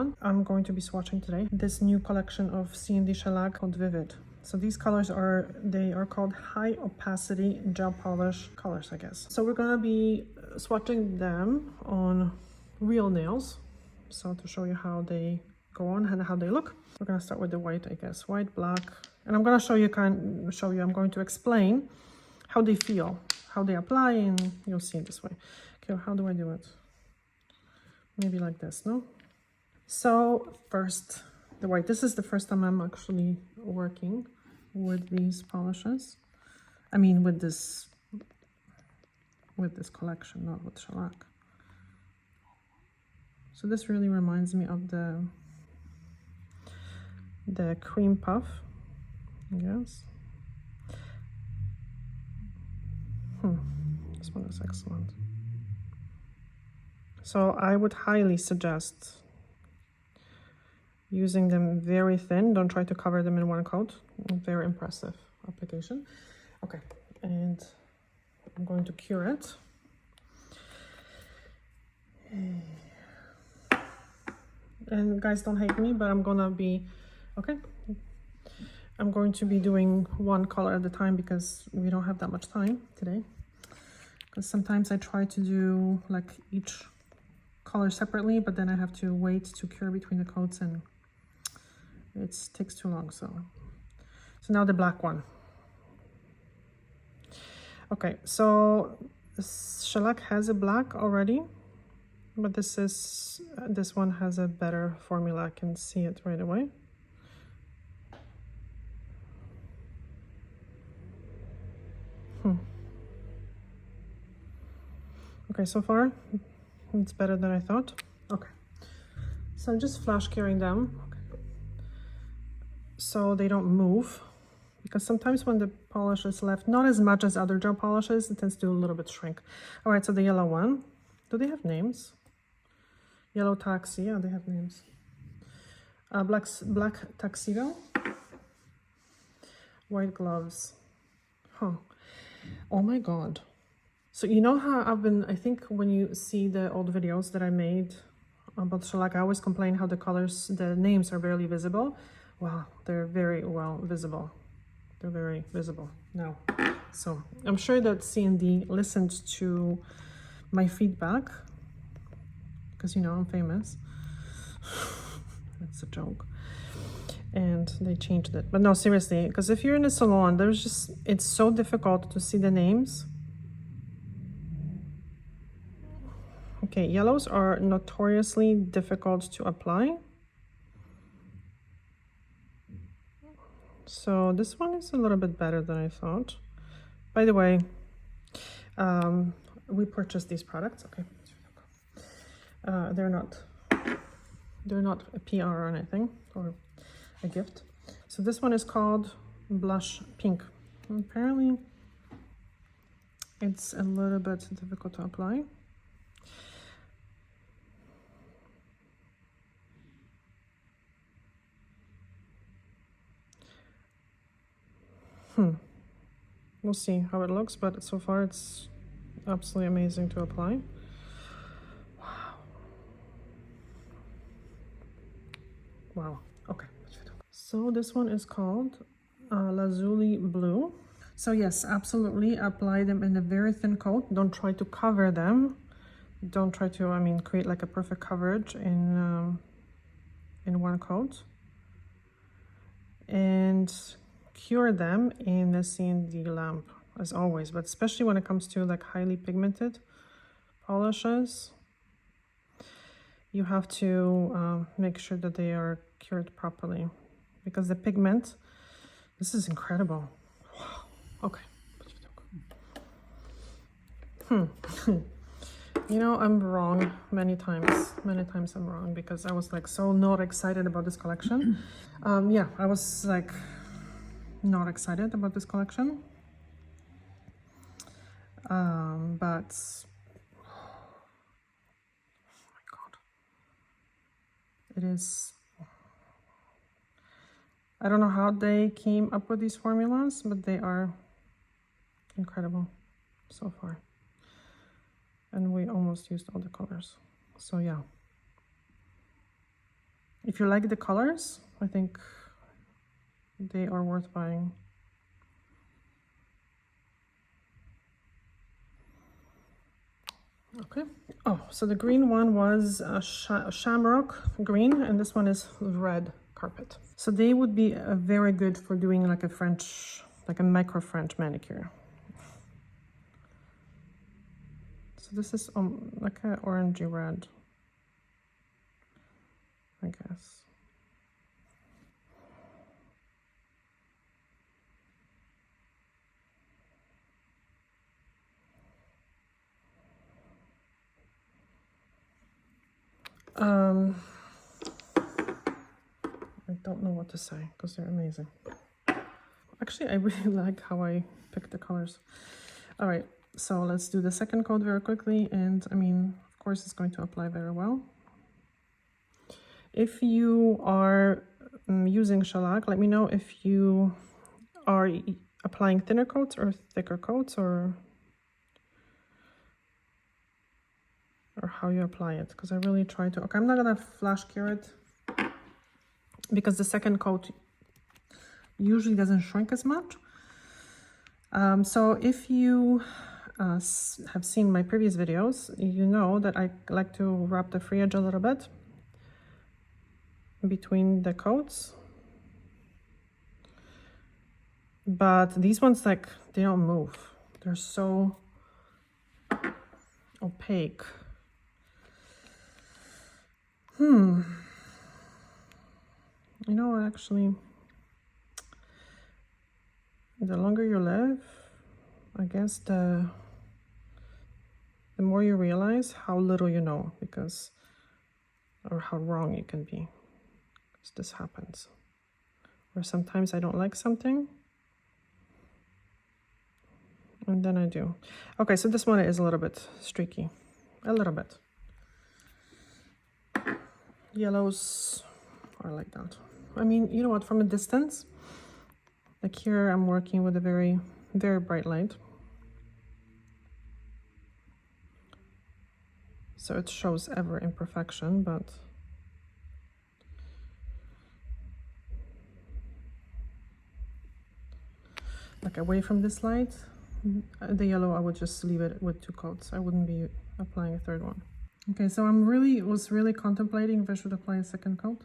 everyone. I'm going to be swatching today this new collection of CND Shellac called Vivid. So these colors are called high opacity gel polish colors, I guess. So we're gonna be swatching them on real nails. So to show you how they go on and how they look. We're gonna start with the white, I guess. White, black, and I'm gonna I'm going to explain how they feel, how they apply, and you'll see it this way. Okay, how do I do it? Maybe like this, no? So first, the white. This is the first time I'm actually working with these polishes. I mean, with this collection, not with shellac. So this really reminds me of the cream puff, I guess. This one is excellent. So I would highly suggest using them very thin. Don't try to cover them in one coat. Very impressive application. Okay, and I'm going to cure it. And guys, don't hate me, but I'm going to be doing one color at a time because we don't have that much time today. Because sometimes I try to do like each color separately, but then I have to wait to cure between the coats and it takes too long. So now the black one. Okay, so shellac has a black already, but this one has a better formula. I can see it right away. Okay, so far it's better than I thought. Okay, so I'm just flash curing them, okay, so they don't move, because sometimes when the polish is left, not as much as other gel polishes, it tends to a little bit shrink. All right, so the yellow one, do they have names? Yellow taxi, yeah, they have names. Black tuxedo, white gloves. Oh my god. So you know how I think when you see the old videos that I made about shellac, I always complain how the names are barely visible. Wow, they're very well visible. They're very visible now. So I'm sure that CND listened to my feedback, because you know I'm famous. That's a joke. And they changed it. But no, seriously, because if you're in a salon, it's so difficult to see the names. Okay, yellows are notoriously difficult to apply. So this one is a little bit better than I thought. By the way, we purchased these products. Okay, they're not a PR or anything, or a gift. So this one is called Blush Pink. And apparently, it's a little bit difficult to apply. We'll see how it looks, but so far it's absolutely amazing to apply. Wow. Okay. So this one is called Lazuli Blue. So yes, absolutely apply them in a very thin coat. Don't try to cover them. Don't try to, create like a perfect coverage in one coat. And cure them in the CND lamp as always, but especially when it comes to like highly pigmented polishes, you have to make sure that they are cured properly, because the pigment, this is incredible. Wow. Okay. You know, I'm wrong many times I'm wrong, because I was like so not excited about this collection. Yeah, I was like not excited about this collection, but oh my god, it is, I don't know how they came up with these formulas, but they are incredible so far, and we almost used all the colors. So yeah, if you like the colors, I think they are worth buying. Okay. Oh, so the green one was shamrock green, and this one is red carpet. So they would be very good for doing like a French, like a micro French manicure. So this is like an orangey red, I guess. I don't know what to say because they're amazing. Actually, I really like how I picked the colors. All right, so let's do the second coat very quickly. And I mean, of course, it's going to apply very well. If you are using shellac, let me know if you are applying thinner coats or thicker coats, or how you apply it, because I really try to. Okay, I'm not gonna flash cure it because the second coat usually doesn't shrink as much. So if you have seen my previous videos, you know that I like to wrap the free edge a little bit between the coats. But these ones, like, they don't move. They're so opaque. You know, actually, the longer you live, I guess the more you realize how little you know, because, or how wrong you can be. Because this happens. Or sometimes I don't like something, and then I do. Okay, so this one is a little bit streaky. A little bit. Yellows are like that. I mean, you know what, from a distance, like here I'm working with a very, very bright light. So it shows every imperfection, but like away from this light, the yellow, I would just leave it with 2 coats. I wouldn't be applying a third one. Okay, so was really contemplating if I should apply a second coat,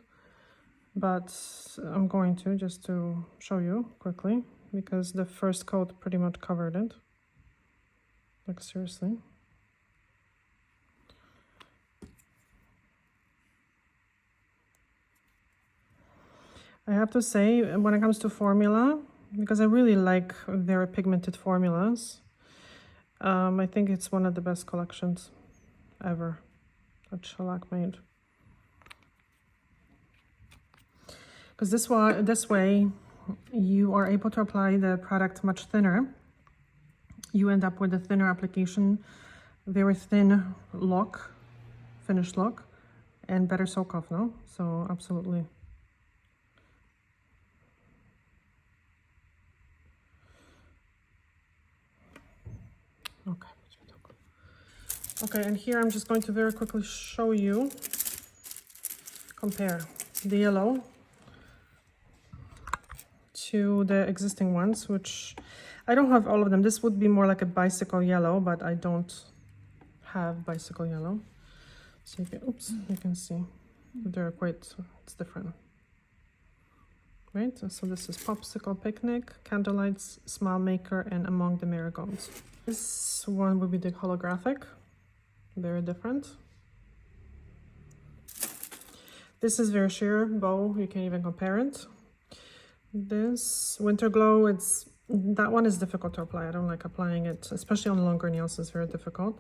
but I'm going to, just to show you quickly, because the first coat pretty much covered it. Like, seriously. I have to say, when it comes to formula, because I really like very pigmented formulas, I think it's one of the best collections ever that Shellac made. Because this way you are able to apply the product much thinner. You end up with a thinner application, very thin look, finished look, and better soak off, no? So absolutely. Okay. Okay, and here I'm just going to very quickly show you, compare the yellow to the existing ones, which I don't have all of them. This would be more like a bicycle yellow, but I don't have bicycle yellow. So you can, oops, you can see they're quite, it's different. Right, so this is Popsicle Picnic, Candlelights, Smile Maker, and Among the Marigolds. This one would be the holographic, very different. This is very sheer bow, you can even compare it. This Winter Glow, that one is difficult to apply. I don't like applying it, especially on longer nails, it's very difficult.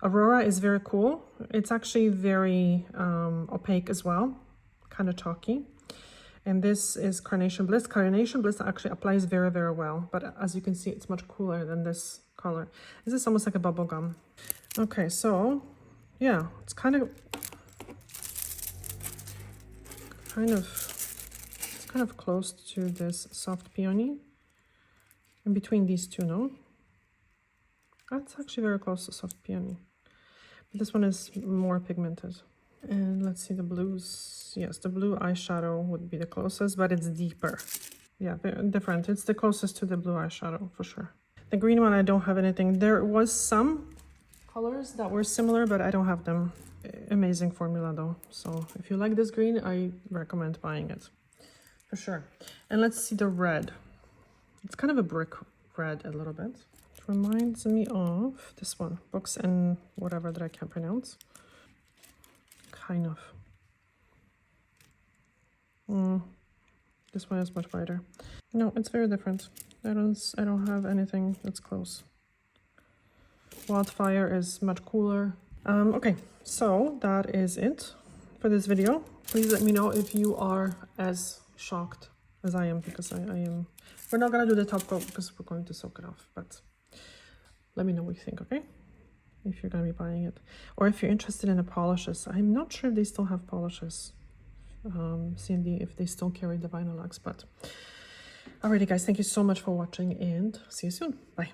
Aurora is very cool. It's actually very opaque as well, kind of chalky. And this is Carnation Bliss. Carnation Bliss actually applies very, very well, but as you can see, it's much cooler than this color. This is almost like a bubble gum. Okay, so yeah, it's kind of close to this Soft Peony. In between these two, no? That's actually very close to Soft Peony. But this one is more pigmented. And let's see the blues. Yes, the blue eyeshadow would be the closest, but it's deeper. Yeah, very different. It's the closest to the blue eyeshadow for sure. The green one, I don't have anything. There was some colors that were similar, but I don't have them. Amazing formula though. So if you like this green, I recommend buying it for sure. And let's see the red. It's kind of a brick red a little bit. It reminds me of this one, Books and whatever that I can't pronounce. Kind of. This one is much brighter. No, it's very different. I don't have anything that's close. Wildfire is much cooler. Okay, so that is it for this video. Please let me know if you are as shocked as I am, because I am. We're not gonna do the top coat because we're going to soak it off, but let me know what you think, okay? If you're gonna be buying it, or if you're interested in the polishes. I'm not sure if they still have polishes. CND, if they still carry the vinyl lux, but alrighty guys, thank you so much for watching and see you soon. Bye.